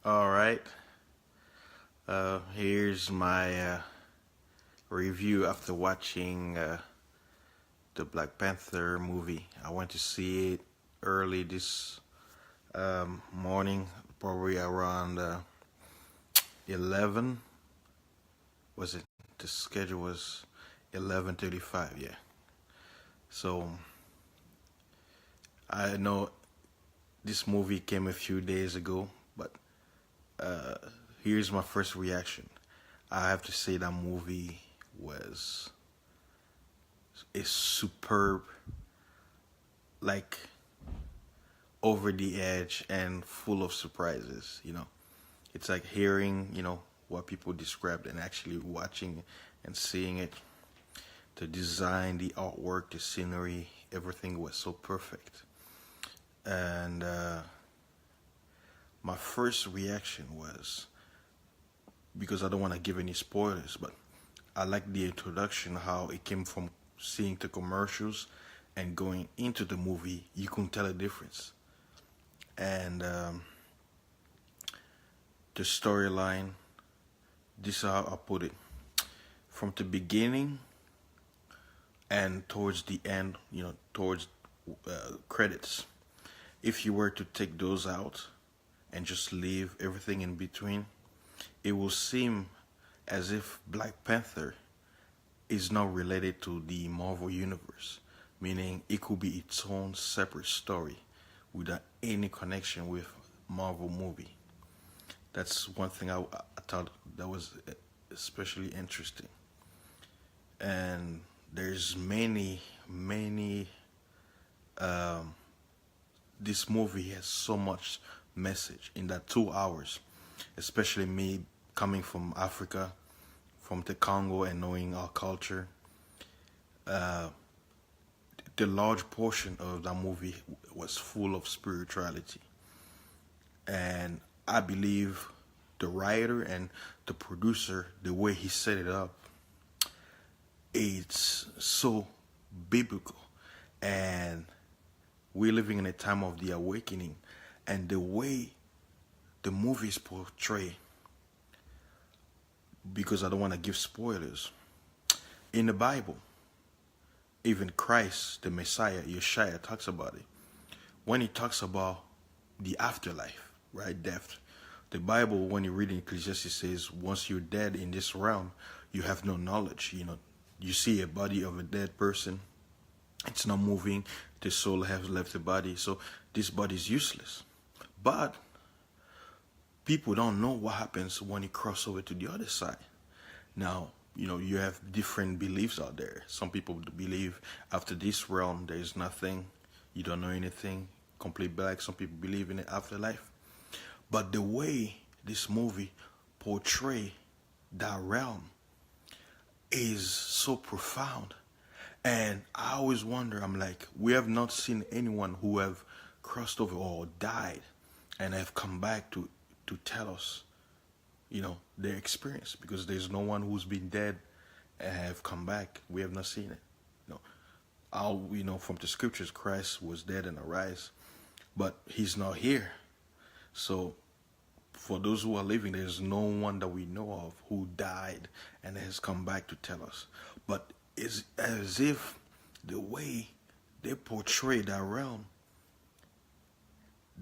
All right. Here's my review after watching the Black Panther movie. I went to see it early this morning, probably around 11. Was it? The schedule was 11:35. Yeah. So I know this movie came a few days ago, but uh, here's my first reaction. I have to say that movie was is superb, like over the edge and full of surprises. It's like hearing what people described and actually watching and seeing it. The design, the artwork, the scenery, everything was so perfect. And my first reaction was, because I don't want to give any spoilers, but I like the introduction, how it came from seeing the commercials and going into the movie. You can tell a difference. And the storyline, this is how I put it. From the beginning and towards the end, towards credits. If you were to take those out and just leave everything in between, it will seem as if Black Panther is not related to the Marvel Universe, meaning it could be its own separate story without any connection with Marvel movie. That's one thing I thought that was especially interesting. And there's many. This movie has so much message in that 2 hours, especially me coming from Africa, from the Congo, and knowing our culture. Uh, the large portion of that movie was full of spirituality, and I believe the writer and the producer, the way he set it up, it's so biblical. And we're living in a time of the awakening, and the way the movies portray, because I don't want to give spoilers, in the Bible, even Christ, the Messiah, Yeshua, talks about it. When he talks about the afterlife, right, death, the Bible, when you read in Ecclesiastes, says once you're dead in this realm, you have no knowledge. You see a body of a dead person, it's not moving, the soul has left the body, so this body is useless. But people don't know what happens when you cross over to the other side. Now, you have different beliefs out there. Some people believe after this realm there is nothing, you don't know anything, complete black. Some people believe in the afterlife. But the way this movie portray that realm is so profound. And I always wonder, I'm like, we have not seen anyone who have crossed over or died and have come back to tell us, their experience, because there's no one who's been dead and have come back. We have not seen it. All we know from the scriptures, Christ was dead and arise, but he's not here. So for those who are living, there's no one that we know of who died and has come back to tell us. But it's as if the way they portray that realm,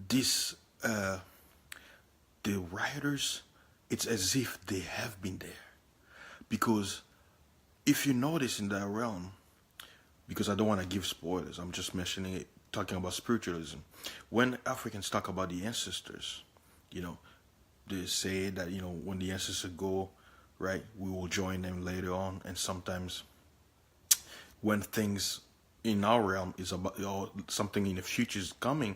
this the writers, it's as if they have been there. Because if you notice in that realm, because I don't want to give spoilers, I'm just mentioning it, talking about spiritualism. When Africans talk about the ancestors, they say that, when the ancestors go, right, we will join them later on. And sometimes when things in our realm is about, or something in the future is coming,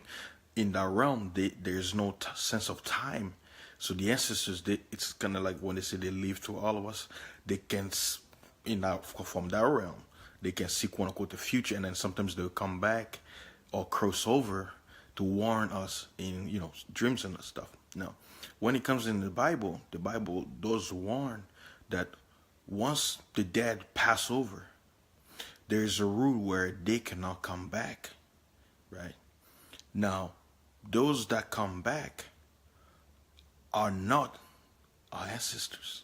in that realm, there's no sense of time. So the ancestors, it's kind of like when they say they live to all of us, they can, from that realm, they can see, quote unquote, the future, and then sometimes they'll come back or cross over to warn us in, dreams and stuff. Now, when it comes in the Bible does warn that once the dead pass over, there's a rule where they cannot come back, right? Now, those that come back are not our ancestors.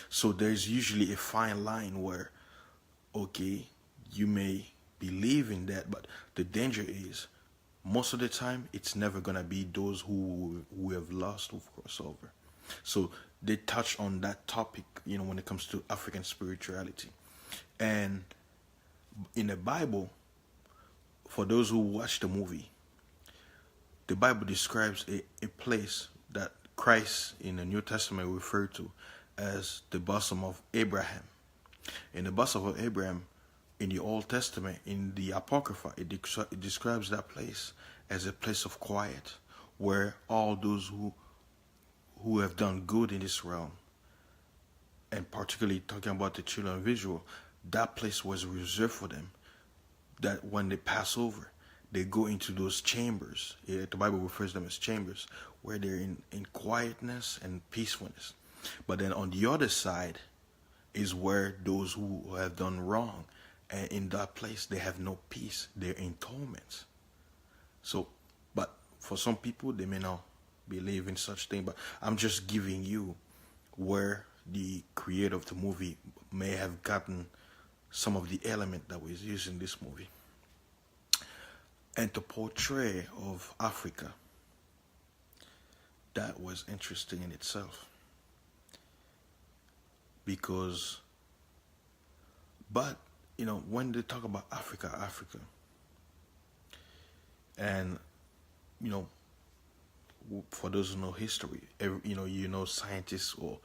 So there's usually a fine line where, okay, you may believe in that, but the danger is most of the time it's never gonna be those who have lost who cross over. So they touch on that topic, when it comes to African spirituality. And in the Bible, for those who watch the movie, the Bible describes a place that Christ in the New Testament referred to as the bosom of Abraham. In the bosom of Abraham, in the Old Testament, in the Apocrypha, it describes that place as a place of quiet, where all those who have done good in this realm, and particularly talking about the children of Israel, that place was reserved for them, that when they pass over, they go into those chambers. The Bible refers to them as chambers, where they're in quietness and peacefulness. But then on the other side is where those who have done wrong, and in that place they have no peace. They're in torment. So, but for some people, they may not believe in such thing. But I'm just giving you where the creator of the movie may have gotten some of the element that was used in this movie. And the portray of Africa, that was interesting in itself. Because, but, when they talk about Africa, and, for those who know history, scientists or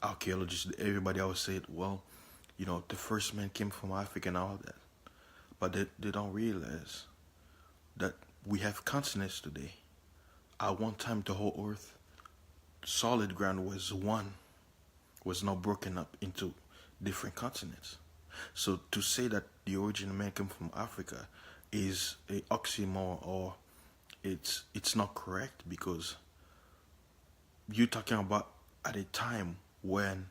archaeologists, everybody always say, well, the first man came from Africa and all that. But they don't realize that we have continents today. At one time, the whole earth, solid ground was one, was not broken up into different continents. So to say that the origin of man came from Africa is a oxymoron, or it's not correct, because you're talking about at a time when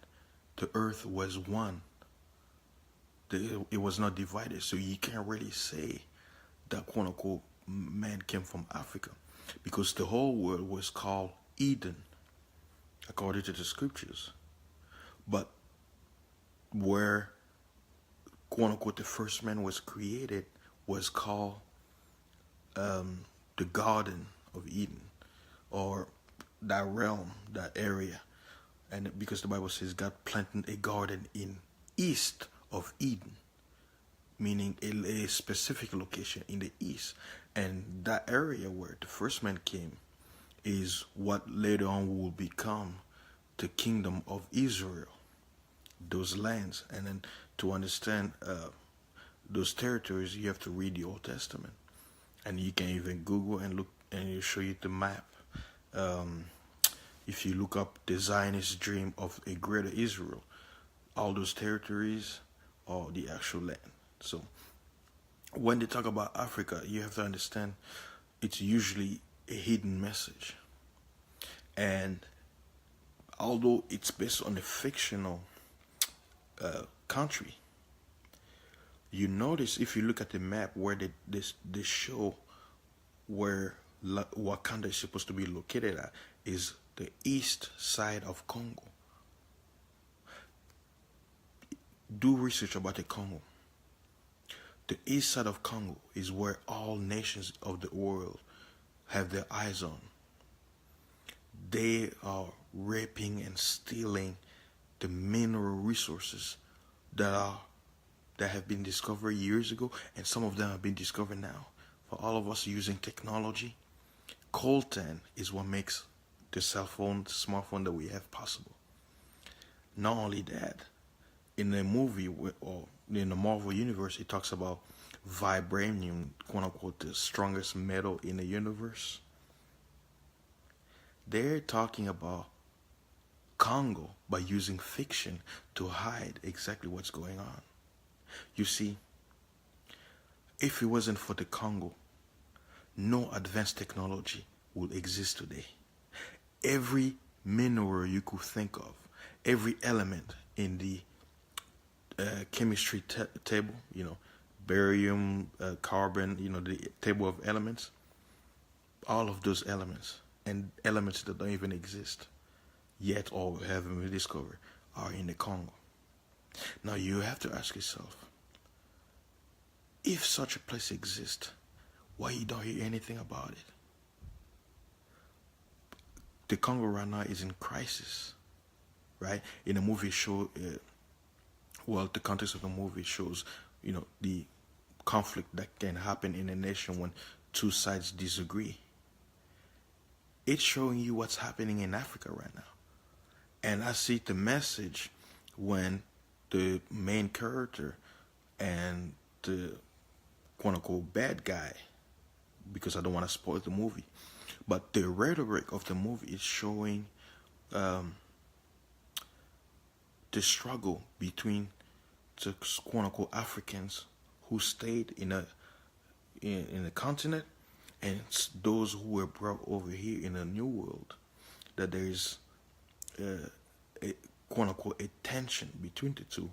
the earth was one. It was not divided. So you can't really say that quote unquote man came from Africa, because the whole world was called Eden according to the scriptures. But where quote unquote the first man was created was called the Garden of Eden, or that realm, that area. And because the Bible says God planted a garden in east of Eden, meaning a specific location in the east. And that area where the first man came is what later on will become the kingdom of Israel, those lands. And then to understand those territories, you have to read the Old Testament. And you can even Google and look, and it'll show you the map. If you look up the Zionist dream of a greater Israel, all those territories are the actual land. So when they talk about Africa, you have to understand it's usually a hidden message. And although it's based on a fictional country, you notice if you look at the map where they show where Wakanda is supposed to be located at is the east side of Congo. Do research about the Congo. The east side of Congo is where all nations of the world have their eyes on. They are raping and stealing the mineral resources that have been discovered years ago, and some of them have been discovered now. For all of us using technology, coltan is what makes the smartphone that we have possible. Not only that, in the movie or in the Marvel universe, it talks about vibranium, quote unquote, the strongest metal in the universe. They're talking about Congo by using fiction to hide exactly what's going on. You see, if it wasn't for the Congo, no advanced technology would exist today. Every mineral you could think of, every element in the chemistry table, barium, carbon, the table of elements, all of those elements, and elements that don't even exist, yet or haven't been discovered are in the Congo. Now you have to ask yourself, if such a place exists, why you don't hear anything about it? The Congo right now is in crisis, right? In the movie show, well, the context of the movie shows, the conflict that can happen in a nation when two sides disagree. It's showing you what's happening in Africa right now. And I see the message when the main character and the quote unquote bad guy, because I don't want to spoil the movie, but the rhetoric of the movie is showing the struggle between the quote unquote Africans who stayed in a continent and those who were brought over here in a new world. That there is a quote unquote a tension between the two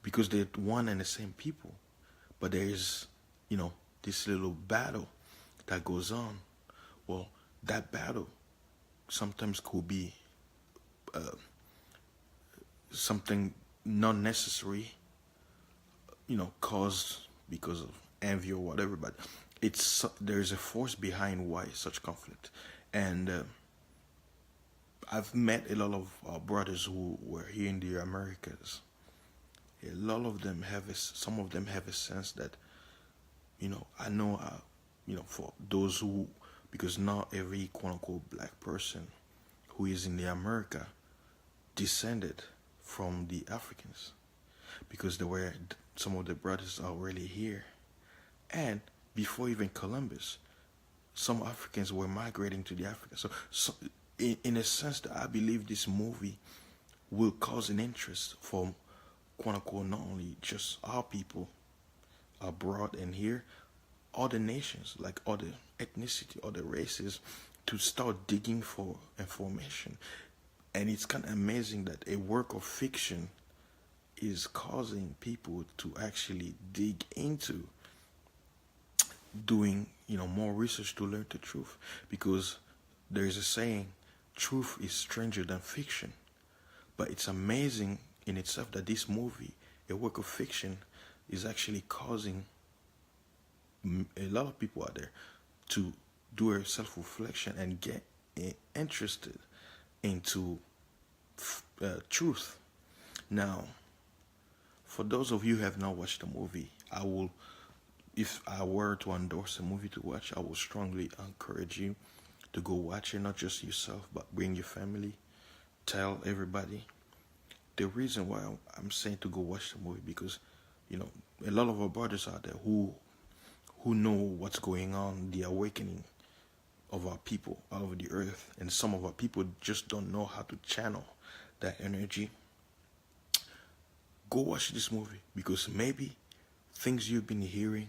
because they're one and the same people, but there is this little battle that goes on. Well, that battle sometimes could be something not necessary, caused because of envy or whatever. But there is a force behind why such conflict, and I've met a lot of brothers who were here in the Americas. A lot of them some of them have a sense that, I know, for those who, because not every quote unquote black person who is in the America descended from the Africans, because some of the brothers are already here, and before even Columbus, some Africans were migrating to the Africa. So in a sense, that I believe this movie will cause an interest for quote unquote not only just our people abroad and here, other nations, like other ethnicity, other races, to start digging for information. And it's kind of amazing that a work of fiction is causing people to actually dig into doing, more research to learn the truth. Because there is a saying, truth is stranger than fiction. But it's amazing in itself that this movie, a work of fiction, is actually causing a lot of people out there to do a self-reflection and get interested into truth. Now, for those of you who have not watched the movie, if I were to endorse a movie to watch, I would strongly encourage you to go watch it, not just yourself, but bring your family, tell everybody. The reason why I'm saying to go watch the movie, because, a lot of our brothers out there who know what's going on, the awakening of our people all over the earth, and some of our people just don't know how to channel that energy. Go watch this movie, because maybe things you've been hearing,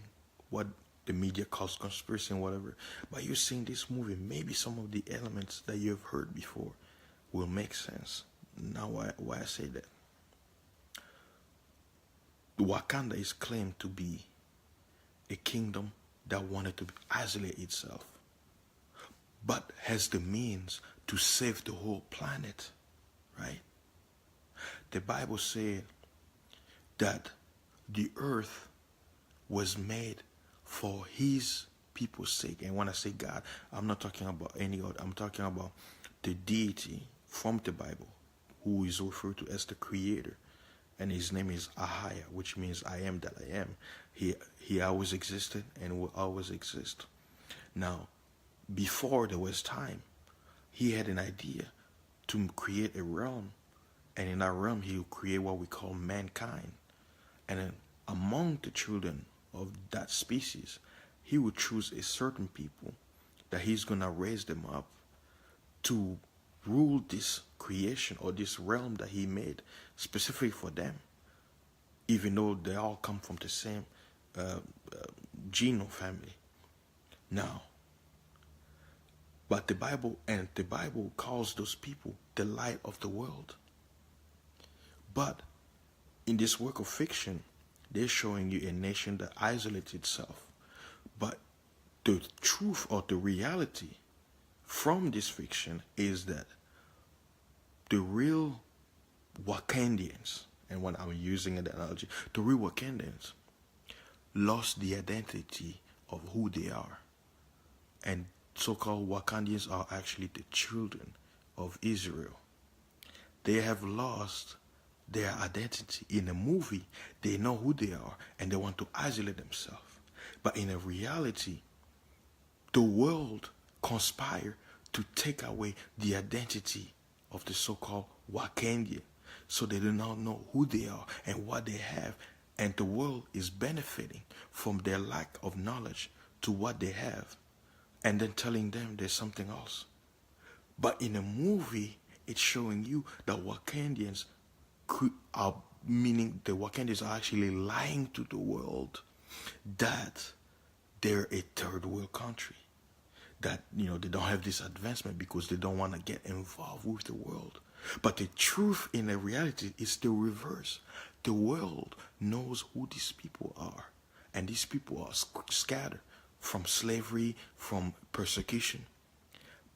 what the media calls conspiracy and whatever, but you're seeing this movie, maybe some of the elements that you've heard before will make sense. Now, why I say that? Wakanda is claimed to be a kingdom that wanted to isolate itself, but has the means to save the whole planet, right? The Bible said that the earth was made for his people's sake. And when I say God, I'm not talking about any other. I'm talking about the deity from the Bible, who is referred to as the creator. And his name is Ahaya, which means I am that I am. He always existed and will always exist. Now, before there was time, he had an idea to create a realm. And in that realm, he will create what we call mankind. And then among the children of that species, he would choose a certain people that he's going to raise them up to rule this creation or this realm that he made specifically for them, even though they all come from the same genome family. Now, but the Bible calls those people the light of the world. But in this work of fiction, they're showing you a nation that isolates itself. But the truth or the reality from this fiction is that the real Wakandians, and when I'm using the analogy, the real Wakandians lost the identity of who they are. And so-called Wakandians are actually the children of Israel. They have lost their identity. In a movie, they know who they are and they want to isolate themselves. But in a reality, the world conspire to take away the identity of the so-called Wakandian, so they do not know who they are and what they have, and the world is benefiting from their lack of knowledge to what they have, and then telling them there's something else. But in a movie, it's showing you that Wakandians are, meaning the Wakandians are actually lying to the world that they're a third world country, that they don't have this advancement because they don't want to get involved with the world. But the truth in the reality is the reverse. The world knows who these people are, and these people are scattered from slavery, from persecution,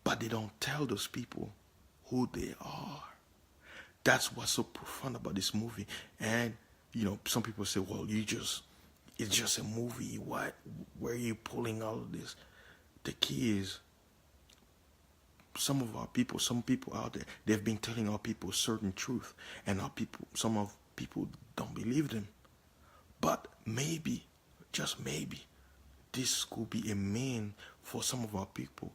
but they don't tell those people who they are. That's what's so profound about this movie. And some people say, well, it's just a movie. Where are you pulling all of this? The key is, some people out there, they've been telling our people certain truth, and some people don't believe them. But maybe, just maybe, this could be a mean for some of our people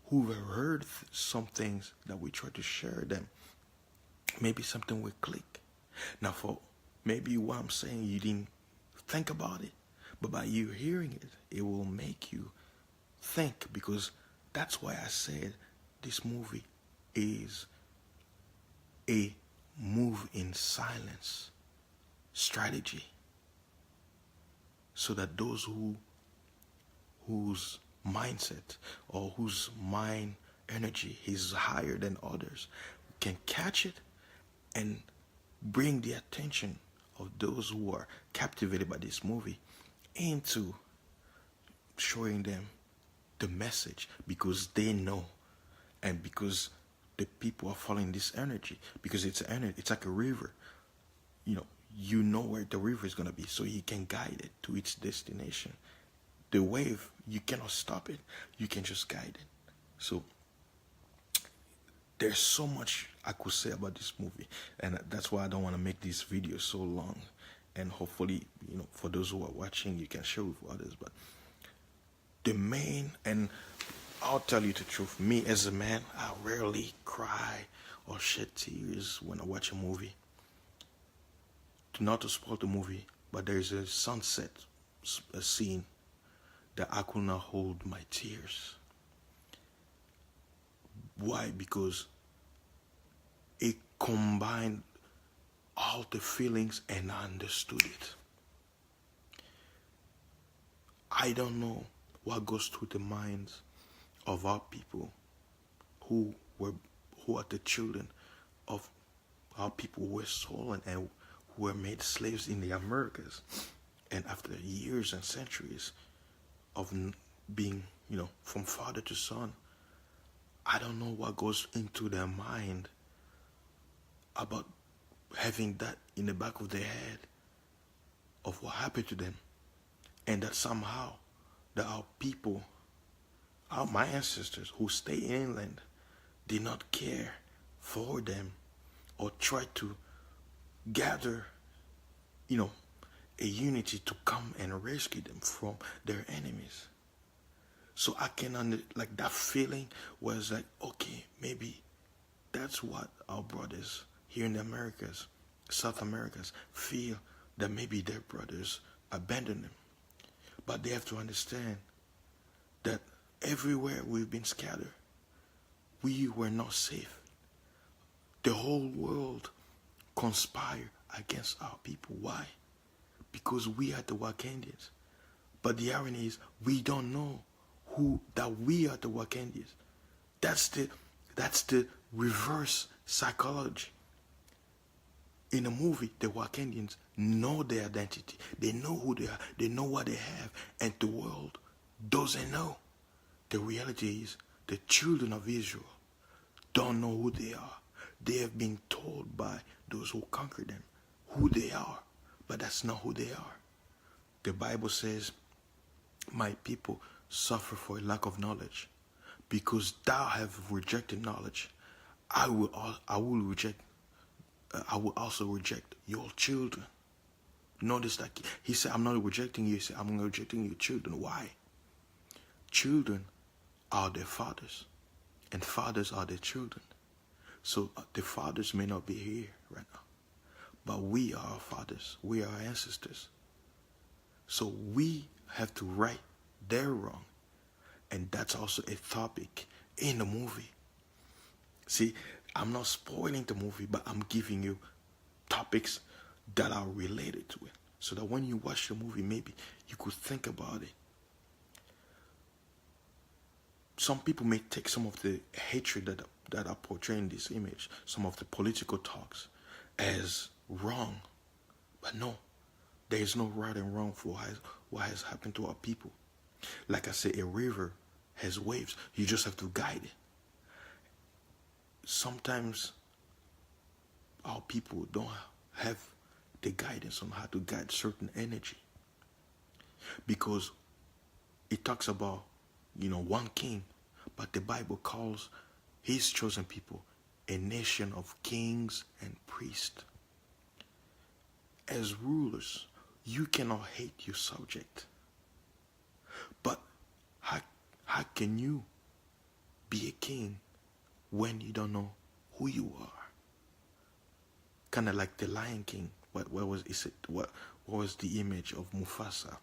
who have heard some things that we try to share them. Maybe something will click. Now, for maybe what I'm saying, you didn't think about it, but by you hearing it, it will make you think, because that's why I said this movie is a move in silence strategy, so that those whose mindset or whose mind energy is higher than others can catch it and bring the attention of those who are captivated by this movie into showing them the message, because they know, and because the people are following this energy, because it's an energy, it's like a river. You know where the river is going to be, so you can guide it to its destination. The wave, you cannot stop it, you can just guide it. So there's so much I could say about this movie, and that's why I don't want to make this video so long. And hopefully, for those who are watching, you can share with others. But and I'll tell you the truth, me as a man, I rarely cry or shed tears when I watch a movie. Not to spoil the movie, but there's a sunset scene that I could not hold my tears. Why? Because it combined all the feelings and I understood it. I don't know what goes through the minds of our people who are the children of our people who were stolen and who were made slaves in the Americas. And after years and centuries of being, from father to son, I don't know what goes into their mind about having that in the back of their head of what happened to them. And that somehow that our people, my ancestors who stay in England, did not care for them or try to gather, a unity to come and rescue them from their enemies. So I can like that feeling was like, okay, maybe that's what our brothers here in the Americas, South Americas, feel, that maybe their brothers abandoned them. But they have to understand that everywhere we've been scattered, we were not safe. The whole world conspired against our people. Why? Because we are the Wakandians. But the irony is, we don't know that we are the Wakandians. That's the reverse psychology. In a movie, the Wakandians know their identity. They know who they are. They know what they have. And the world doesn't know. The reality is, the children of Israel don't know who they are. They have been told by those who conquer them who they are, but that's not who they are. The Bible says, my people suffer for a lack of knowledge. Because thou have rejected knowledge, I will also reject your children. Notice that he said, I'm not rejecting you. He said, I'm rejecting your children. Why? Children are their fathers, and fathers are their children. So the fathers may not be here right now, but we are our fathers. We are our ancestors. So we have to right their wrong. And that's also a topic in the movie. See, I'm not spoiling the movie, but I'm giving you topics that are related to it. So that when you watch the movie, maybe you could think about it. Some people may take some of the hatred that are portraying this image, some of the political talks, as wrong. But no, there is no right and wrong for what has happened to our people. Like I say, a river has waves. You just have to guide it. Sometimes our people don't have the guidance on how to guide certain energy. Because it talks about, one king, but the Bible calls his chosen people a nation of kings and priests. As rulers, you cannot hate your subject. But how can you be a king when you don't know who you are? Kind of like the Lion King. What was the image of Mufasa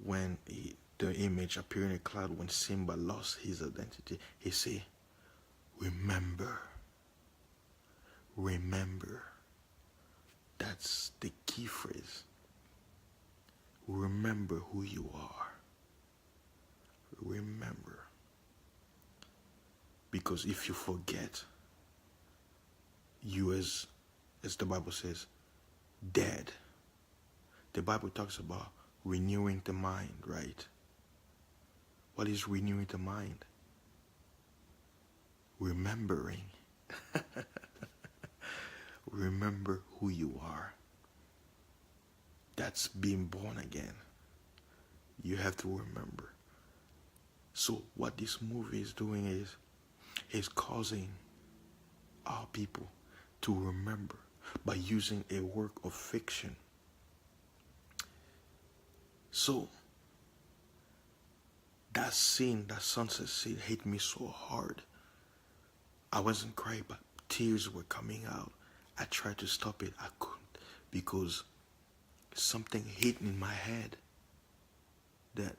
when the image appeared in a cloud when Simba lost his identity? He said, remember. That's the key phrase. Remember who you are. Remember. Because if you forget, you as the Bible says, dead. The Bible talks about renewing the mind, right? What is renewing the mind? Remembering. Remember who you are. That's being born again. You have to remember. So what this movie is doing is causing our people to remember by using a work of fiction. So that scene, that sunset scene, hit me so hard. I wasn't crying, but tears were coming out. I tried to stop it. I couldn't, because something hit in my head that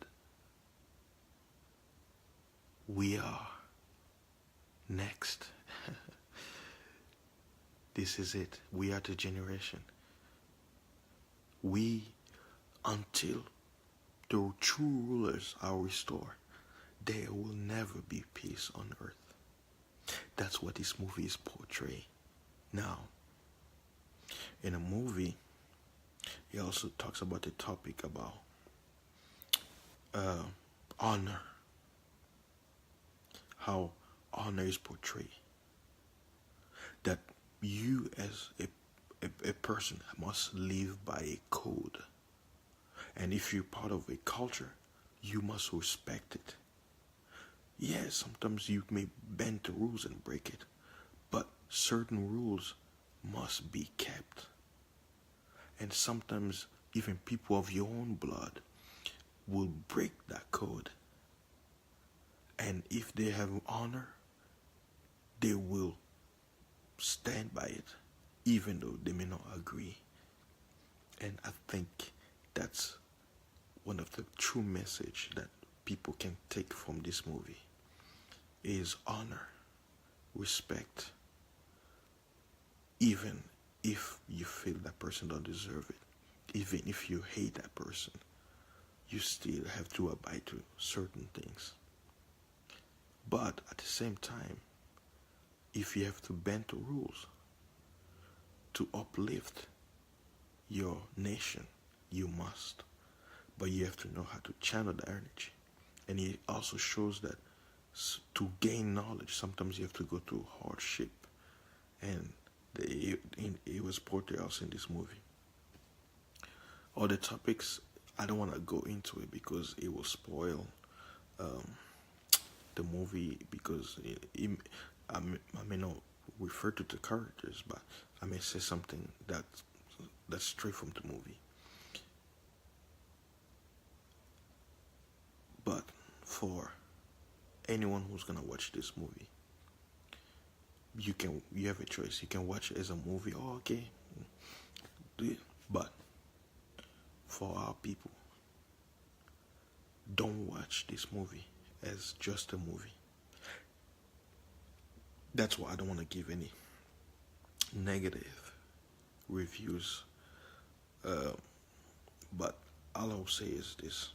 we are next. This is it. We are the generation. We, until the true rulers are restored, there will never be peace on earth. That's what this movie is portraying. Now, in a movie, it also talks about the topic about honor. How honor is portrayed. That you as a person must live by a code. And if you're part of a culture, you must respect it. Yes, sometimes you may bend the rules and break it, but certain rules must be kept. And sometimes even people of your own blood will break that code. And if they have honor, they will stand by it, even though they may not agree. And I think that's one of the true message that people can take from this movie is honor, respect, even if you feel that person don't deserve it, even if you hate that person, you still have to abide to certain things. But at the same time, if you have to bend the rules to uplift your nation, you must. But you have to know how to channel the energy. And it also shows that to gain knowledge, sometimes you have to go through hardship and it was portrayed also in this movie. Other topics, I don't want to go into it because it will spoil um, the movie, because I may not refer to the characters, but I may say something that's straight from the movie. But for anyone who's gonna watch this movie, you have a choice. You can watch it as a movie. Oh, okay, do it. But for our people, don't watch this movie as just a movie. That's why I don't want to give any negative reviews. Uh, but all I'll say is this: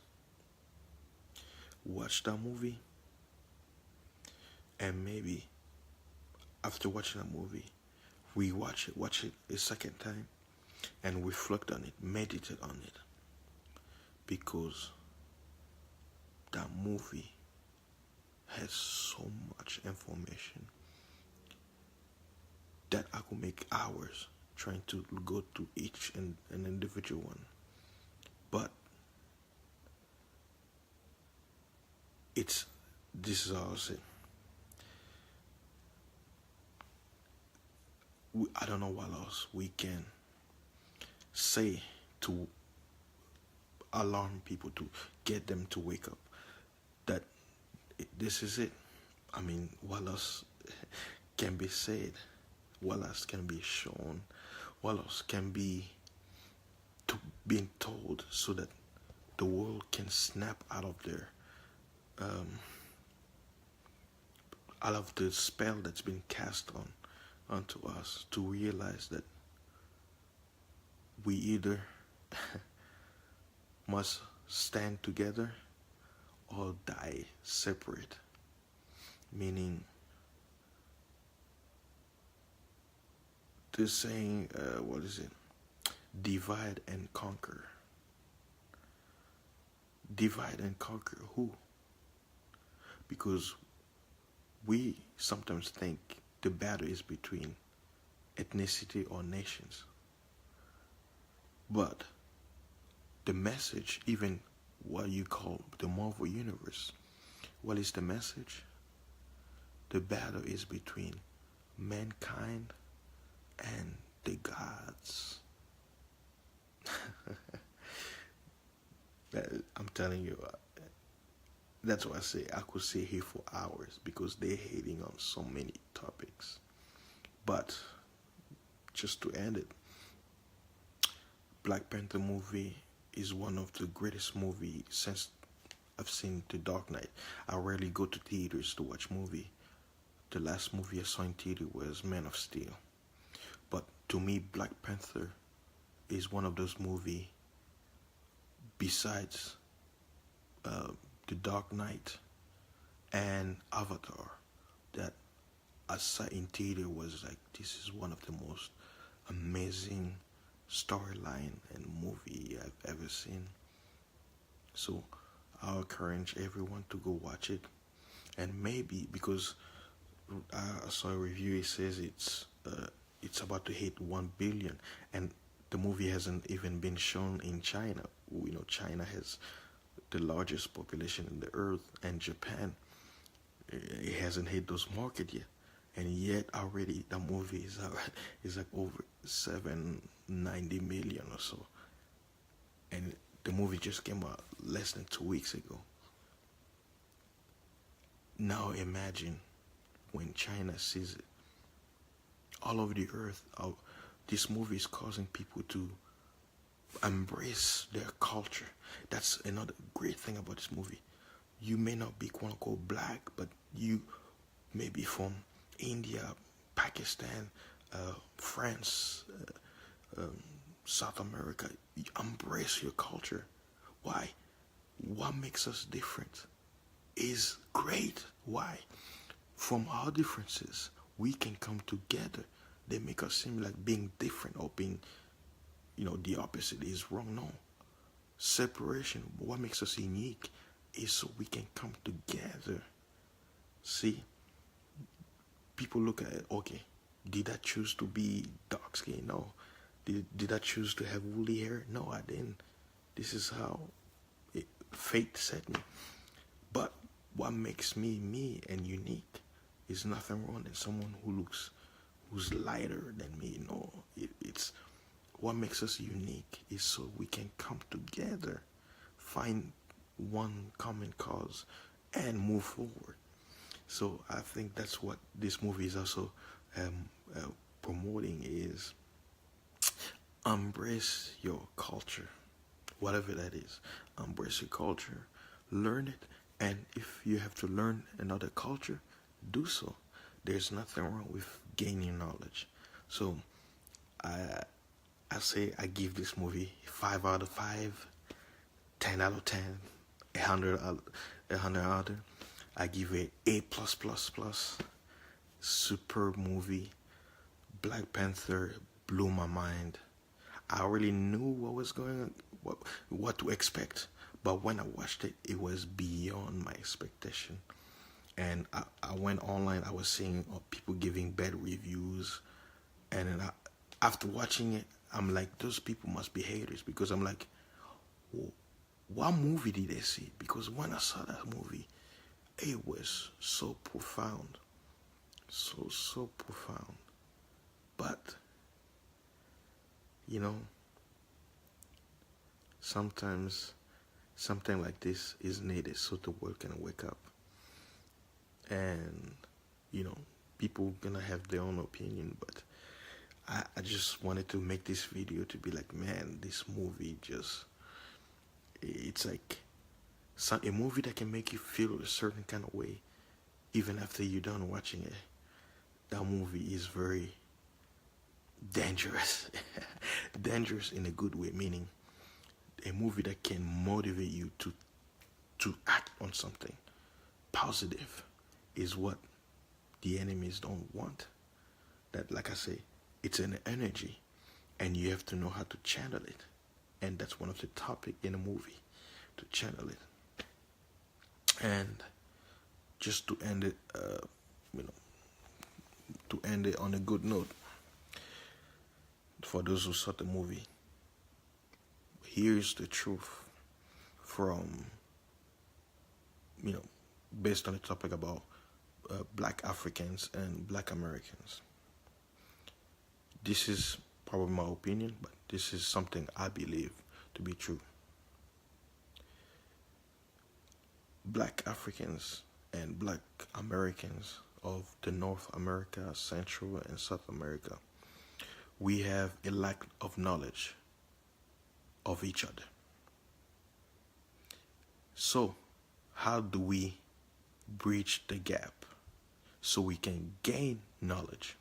watch that movie, and maybe after watching that movie, watch it a second time, and reflect on it, meditate on it, because that movie has so much information that I could make hours trying to go to each and an individual one. But this is all I'll say. I don't know what else we can say to alarm people, to get them to wake up, that this is it. I mean, what else can be said? What else can be shown? What else can be being told, so that the world can snap out of out of the spell that's been cast onto us, to realize that we either must stand together or die separate. Meaning, this saying, what is it? Divide and conquer. Divide and conquer who? Because we sometimes think the battle is between ethnicity or nations. But the message, even what you call the Marvel Universe, what is the message? The battle is between mankind and the gods. I'm telling you, that's why I say I could stay here for hours, because they're hating on so many topics. But just to end it, Black Panther movie is one of the greatest movies since I've seen The Dark Knight. I rarely go to theaters to watch movie. The last movie I saw in theater was Man of Steel. But to me, Black Panther is one of those movies, besides The Dark Knight and Avatar, that I saw in theater was like, this is one of the most amazing storyline and movie I've ever seen. So I'll encourage everyone to go watch it. And maybe, because I saw a review, it says it's about to hit 1 billion, and the movie hasn't even been shown in China. We know China has the largest population in the earth, and Japan, it hasn't hit those markets yet, and yet already the movie is like over 790 million or so, and the movie just came out less than 2 weeks ago. Now imagine when China sees it all over the earth. This movie is causing people to embrace their culture. That's another great thing about this movie. You may not be quote unquote black, but you may be from India, Pakistan, France, South America. Embrace your culture. Why? What makes us different is great. Why? From our differences, we can come together. They make us seem like being different or being, the opposite is wrong. No. Separation, what makes us unique is so we can come together. See? People look at it, okay, Did I choose to be dark skinned? No. Did I choose to have woolly hair? No, I didn't. This is how fate set me. But what makes me me and unique is nothing wrong than someone who's lighter than me. No, it's what makes us unique is so we can come together, find one common cause, and move forward. So I think that's what this movie is also promoting is embrace your culture, whatever that is. Embrace your culture, learn it, and if you have to learn another culture, do so. There's nothing wrong with gaining knowledge. So I I say I give this movie 5 out of 5, 10 out of 10, 100 out. I give it A plus plus plus. Superb movie. Black Panther blew my mind. I already knew what was going on, what to expect, but when I watched it, it was beyond my expectation. And I went online. I was seeing people giving bad reviews, and then after watching it, I'm like, those people must be haters because I'm like, what movie did they see? Because when I saw that movie, it was so profound, so profound. But you know, sometimes something like this is needed so the world can wake up. And you know, people gonna have their own opinion, but I just wanted to make this video to be like, man, this movie just, it's like a movie that can make you feel a certain kind of way even after you're done watching it. That movie is very dangerous. Dangerous in a good way, meaning a movie that can motivate you to act on something positive is what the enemies don't want. That, like I say, it's an energy, and you have to know how to channel it. And that's one of the topic in a movie, to channel it. And just to end it, to end it on a good note, for those who saw the movie, here's the truth from, based on the topic about black Africans and black Americans. This is probably my opinion, but this is something I believe to be true. Black Africans and black Americans of the North America, Central and South America, we have a lack of knowledge of each other. So, how do we bridge the gap so we can gain knowledge?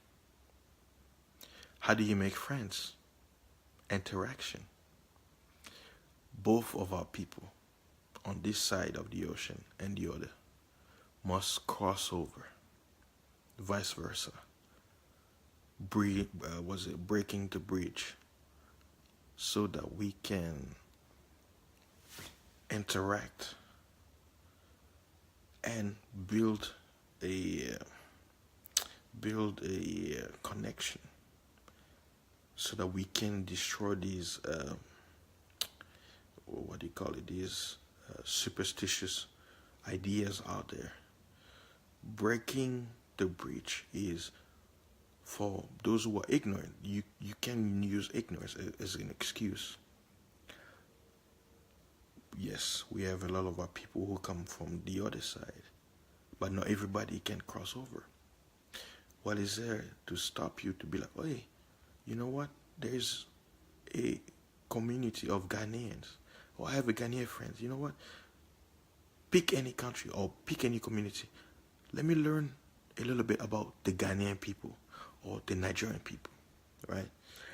How do you make friends? Interaction. Both of our people on this side of the ocean and the other must cross over. Vice versa. Breaking the bridge so that we can interact and build a connection so that we can destroy these these superstitious ideas out there. Breaking the bridge is for those who are ignorant. You can use ignorance as an excuse. Yes, we have a lot of our people who come from the other side, but not everybody can cross over. What is there to stop you to be like, hey, you know what? There's a community of Ghanaians, or I have a Ghanaian friends. You know what? Pick any country or pick any community. Let me learn a little bit about the Ghanaian people or the Nigerian people, right?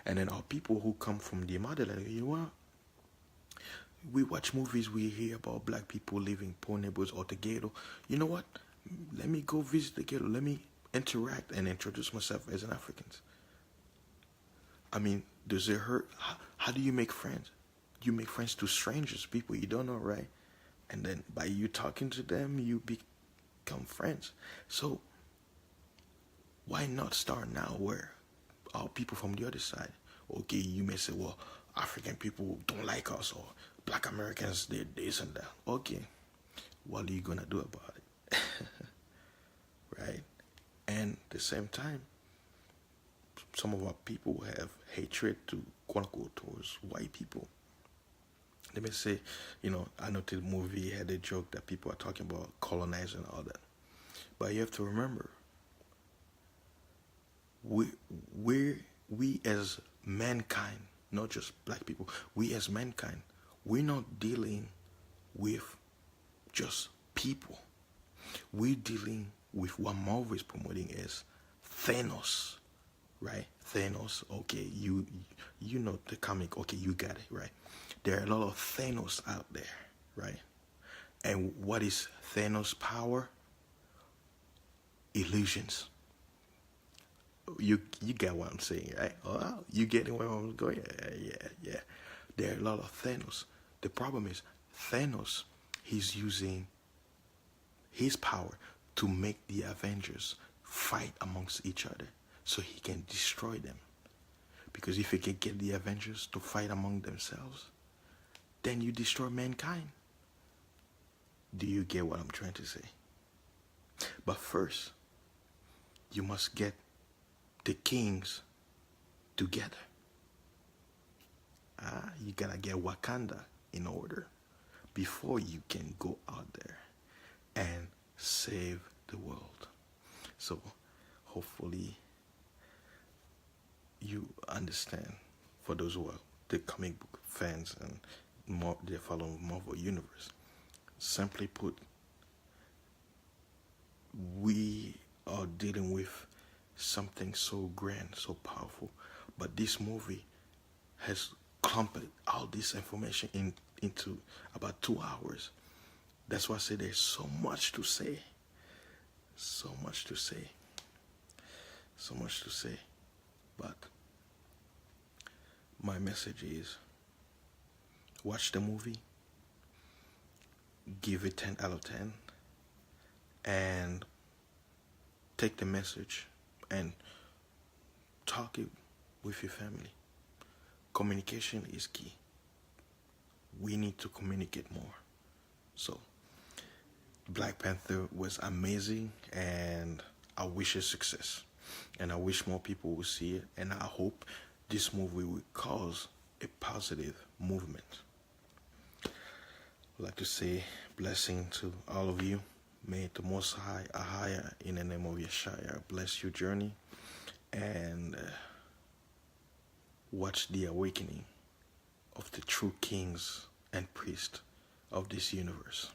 And then our people who come from the motherland, you know what? We watch movies, we hear about black people living poor neighborhoods or the ghetto. You know what? Let me go visit the ghetto. Let me interact and introduce myself as an African. I mean, does it hurt? How do you make friends? You make friends to strangers, people you don't know, right? And then by you talking to them, you become friends. So Why not start now where our people from the other side, okay, you may say, well, African people don't like us, or black Americans, they this and that. Okay, what are you gonna do about it? Right? And at the same time, some of our people have hatred to quote unquote towards white people. They may say, I know the movie had a joke that people are talking about colonizing and all that. But you have to remember, we we as mankind, not just black people, we as mankind, we're not dealing with just people. We're dealing with what Marvel is promoting as Thanos, right? Thanos, okay, you know the comic, okay, you got it, right? There are a lot of Thanos out there, right? And what is Thanos' power? Illusions. You get what I'm saying, right? Oh, you getting where I'm going? Yeah. There are a lot of Thanos. The problem is Thanos, he's using his power to make the Avengers fight amongst each other so he can destroy them. Because if he can get the Avengers to fight among themselves, then you destroy mankind. Do you get what I'm trying to say? But first, you must get the kings together. You gotta get Wakanda in order before you can go out there and save the world. So hopefully you understand, for those who are the comic book fans and more they follow Marvel Universe. Simply put, we are dealing with something so grand, so powerful, but this movie has clumped all this information into about 2 hours. That's why I say there's so much to say. So much to say. So much to say. But my message is, watch the movie, give it 10 out of 10, and take the message and talk it with your family. Communication is key. We need to communicate more. So, Black Panther was amazing, and I wish it success. And I wish more people will see it, and I hope this movie will cause a positive movement. I'd like to say blessing to all of you. May the Most High, Ahaya, in the name of Yeshua, bless your journey, and watch the awakening of the true kings and priests of this universe.